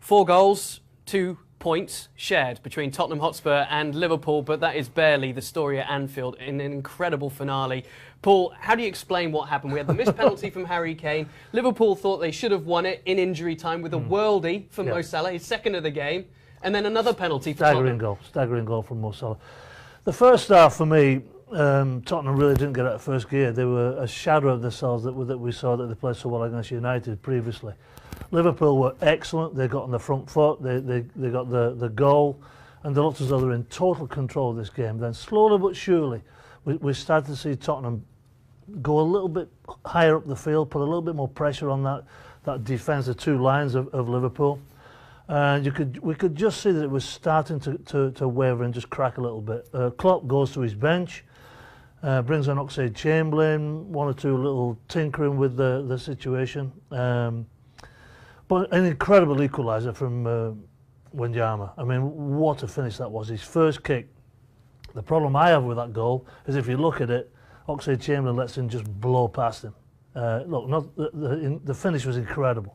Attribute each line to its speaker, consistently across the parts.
Speaker 1: 4 goals, 2 points shared between Tottenham Hotspur and Liverpool, but that is barely the story at Anfield in an incredible finale. Paul, how do you explain what happened? We had the missed penalty from Harry Kane. Liverpool thought they should have won it in injury time with a worldie from Mo Salah, his second of the game, and then another penalty for Tottenham.
Speaker 2: Staggering goal from Mo Salah. The first half for me, Tottenham really didn't get out of first gear. They were a shadow of themselves that we saw that they played so well against United previously. Liverpool were excellent. They got on the front foot. They got the goal, and they looked as though they were in total control of this game. Then slowly but surely, we started to see Tottenham go a little bit higher up the field, put a little bit more pressure on that defence, the two lines of Liverpool, and we could just see that it was starting to waver and just crack a little bit. Klopp goes to his bench. Brings on Offside Chamberlain, one or two little tinkering with the situation. But an incredible equaliser from Wanyama. I mean, what a finish that was. His first kick. The problem I have with that goal is if you look at it, Offside Chamberlain lets him just blow past him. Look, the finish was incredible.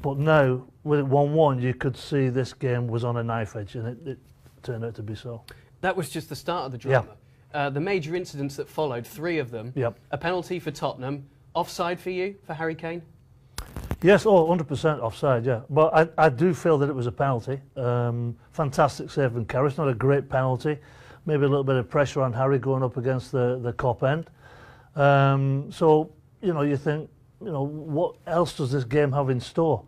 Speaker 2: But now, with it 1-1, you could see this game was on a knife edge, and it turned out to be so.
Speaker 1: That was just the start of the drama. Yeah. The major incidents that followed, 3 of them, a penalty for Tottenham, offside for you, for Harry Kane?
Speaker 2: Yes, 100% offside, yeah. But I do feel that it was a penalty. Fantastic save from Karras, not a great penalty. Maybe a little bit of pressure on Harry going up against the cop end. So, you know, you think, you know, what else does this game have in store?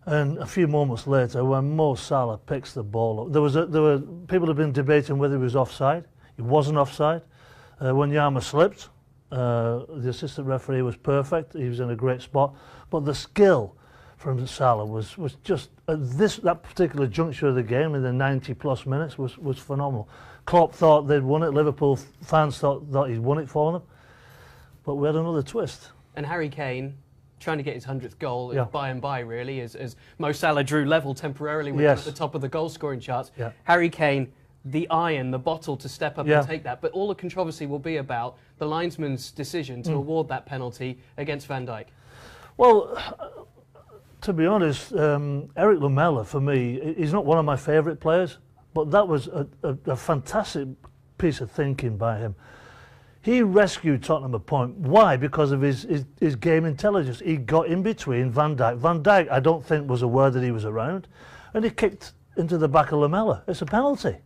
Speaker 2: And a few moments later, when Mo Salah picks the ball up, there were people have been debating whether he was offside. He wasn't offside. Wanyama slipped. The assistant referee was perfect. He was in a great spot. But the skill from Salah was just at that particular juncture of the game in the 90+ minutes was phenomenal. Klopp thought they'd won it. Liverpool fans thought he'd won it for them. But we had another twist.
Speaker 1: And Harry Kane trying to get his 100th goal by and by, really, as Mo Salah drew level temporarily with him at the top of the goal-scoring charts. Yeah. Harry Kane, the iron, the bottle to step up and take that. But all the controversy will be about the linesman's decision to award that penalty against Van Dijk. Well,
Speaker 2: to be honest, Eric Lamela, for me, he's not one of my favourite players, but that was a fantastic piece of thinking by him. He rescued Tottenham a point. Why? Because of his game intelligence. He got in between Van Dijk. Van Dijk, I don't think, was aware that he was around, and he kicked into the back of Lamela. It's a penalty.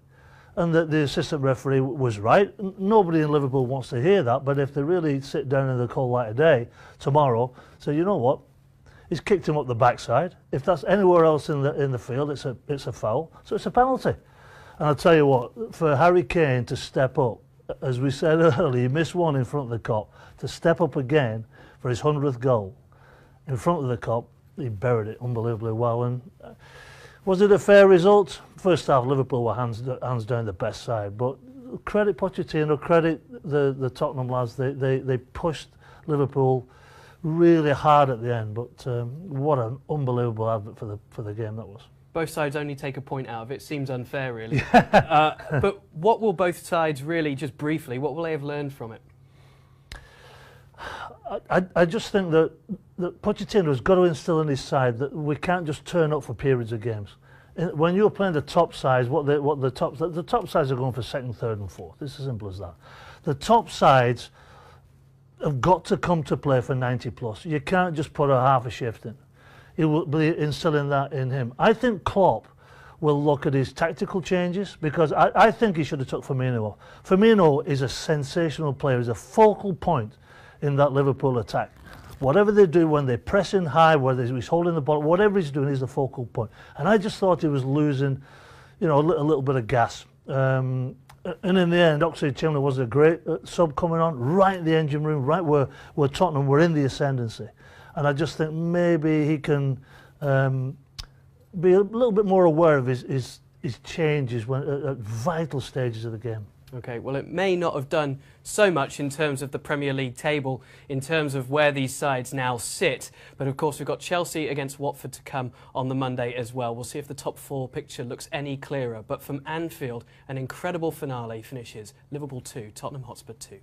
Speaker 2: And the assistant referee was right. Nobody in Liverpool wants to hear that, but if they really sit down in the cold light of day tomorrow, say, you know what, he's kicked him up the backside. If that's anywhere else in the field, it's a foul, so it's a penalty. And I'll tell you what, for Harry Kane to step up, as we said earlier, he missed one in front of the cop, to step up again for his 100th goal in front of the cop, he buried it unbelievably well. And was it a fair result? First half, Liverpool were hands down the best side, but credit Pochettino, credit the Tottenham lads. They pushed Liverpool really hard at the end, but what an unbelievable advert for the game that was.
Speaker 1: Both sides only take a point out of it. Seems unfair, really. But what will both sides really, just briefly, what will they have learned from it?
Speaker 2: I just think that Pochettino has got to instill in his side that we can't just turn up for periods of games. When you're playing the top sides, the top sides are going for second, third, and fourth. It's as simple as that. The top sides have got to come to play for 90+. You can't just put a half a shift in. He will be instilling that in him. I think Klopp will look at his tactical changes, because I think he should have took Firmino off. Firmino is a sensational player. He's a focal point in that Liverpool attack. Whatever they do when they press in high, whether he's holding the ball, whatever he's doing, he's the focal point. And I just thought he was losing, you know, a little bit of gas. And in the end, Offside Chamberlain was a great sub coming on, right in the engine room, right where Tottenham were in the ascendancy. And I just think maybe he can be a little bit more aware of his changes at vital stages of the game.
Speaker 1: Okay, well, it may not have done so much in terms of the Premier League table, in terms of where these sides now sit. But of course, we've got Chelsea against Watford to come on the Monday as well. We'll see if the top 4 picture looks any clearer. But from Anfield, an incredible finale finishes Liverpool 2, Tottenham Hotspur 2.